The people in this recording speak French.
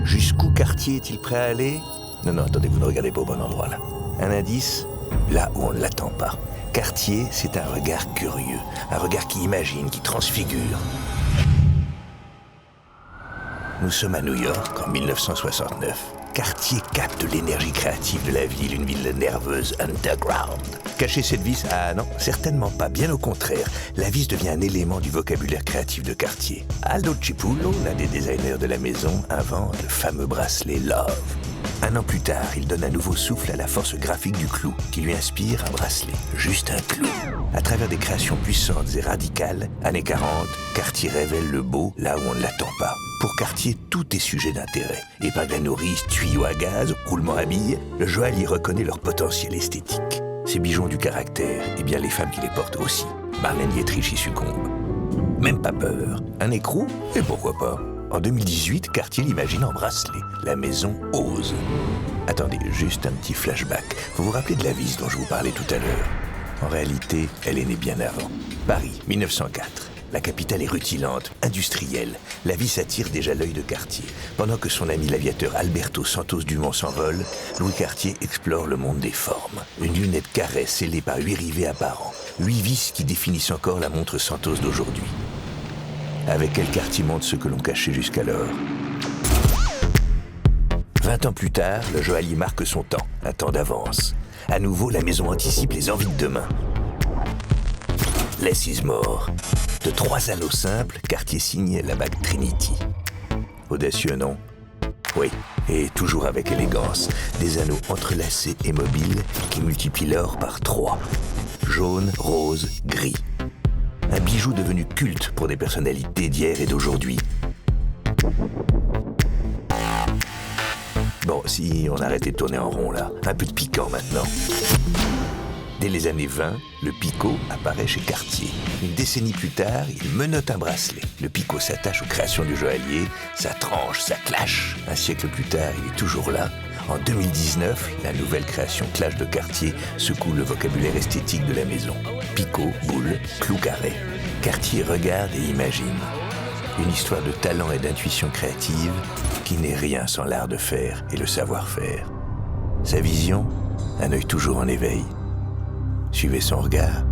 Jusqu'où Cartier est-il prêt à aller? Non, attendez, vous ne regardez pas au bon endroit, là. Un indice? Là où on ne l'attend pas. Cartier, c'est un regard curieux, un regard qui imagine, qui transfigure. Nous sommes à New York en 1969. Cartier capte l'énergie créative de la ville, une ville nerveuse underground. Cacher cette vis? Ah non, certainement pas, bien au contraire. La vis devient un élément du vocabulaire créatif de Cartier. Aldo Cipulo, l'un des designers de la maison, invente le fameux bracelet Love. Un an plus tard, il donne un nouveau souffle à la force graphique du clou, qui lui inspire un bracelet, juste un clou. À travers des créations puissantes et radicales, années 40, Cartier révèle le beau là où on ne l'attend pas. Pour Cartier, tout est sujet d'intérêt. Épingle à nourrice, tuyaux à gaz, roulement à billes, le joaillier reconnaît leur potentiel esthétique. Ces bijoux ont du caractère, et bien les femmes qui les portent aussi. Marlène Dietrich y succombe. Même pas peur. Un écrou? Et pourquoi pas? En 2018, Cartier l'imagine en bracelet. La maison ose. Attendez, juste un petit flashback. Vous vous rappelez de la vis dont je vous parlais tout à l'heure? En réalité, elle est née bien avant. Paris, 1904. La capitale est rutilante, industrielle. La vis attire déjà l'œil de Cartier. Pendant que son ami l'aviateur Alberto Santos Dumont s'envole, Louis Cartier explore le monde des formes. Une lunette carrée scellée par 8 rivets apparents. 8 vis qui définissent encore la montre Santos d'aujourd'hui. Avec elle, Cartier montre ce que l'on cachait jusqu'alors. 20 ans plus tard, le joaillier marque son temps, un temps d'avance. À nouveau, la maison anticipe les envies de demain. Less is more. De 3 anneaux simples, Cartier signe la bague Trinity. Audacieux, non? Oui, et toujours avec élégance. Des anneaux entrelacés et mobiles qui multiplient l'or par 3. Jaune, rose, gris. Un bijou devenu culte pour des personnalités d'hier et d'aujourd'hui. Bon, si on arrêtait de tourner en rond là, un peu de piquant maintenant. Dès les années 20, le picot apparaît chez Cartier. Une décennie plus tard, il menotte un bracelet. Le picot s'attache aux créations du joaillier, ça tranche, ça clash. Un siècle plus tard, il est toujours là. En 2019, la nouvelle création clash de Cartier secoue le vocabulaire esthétique de la maison. Picot, boule, clou carré. Cartier regarde et imagine. Une histoire de talent et d'intuition créative qui n'est rien sans l'art de faire et le savoir-faire. Sa vision, un œil toujours en éveil. Suivez son regard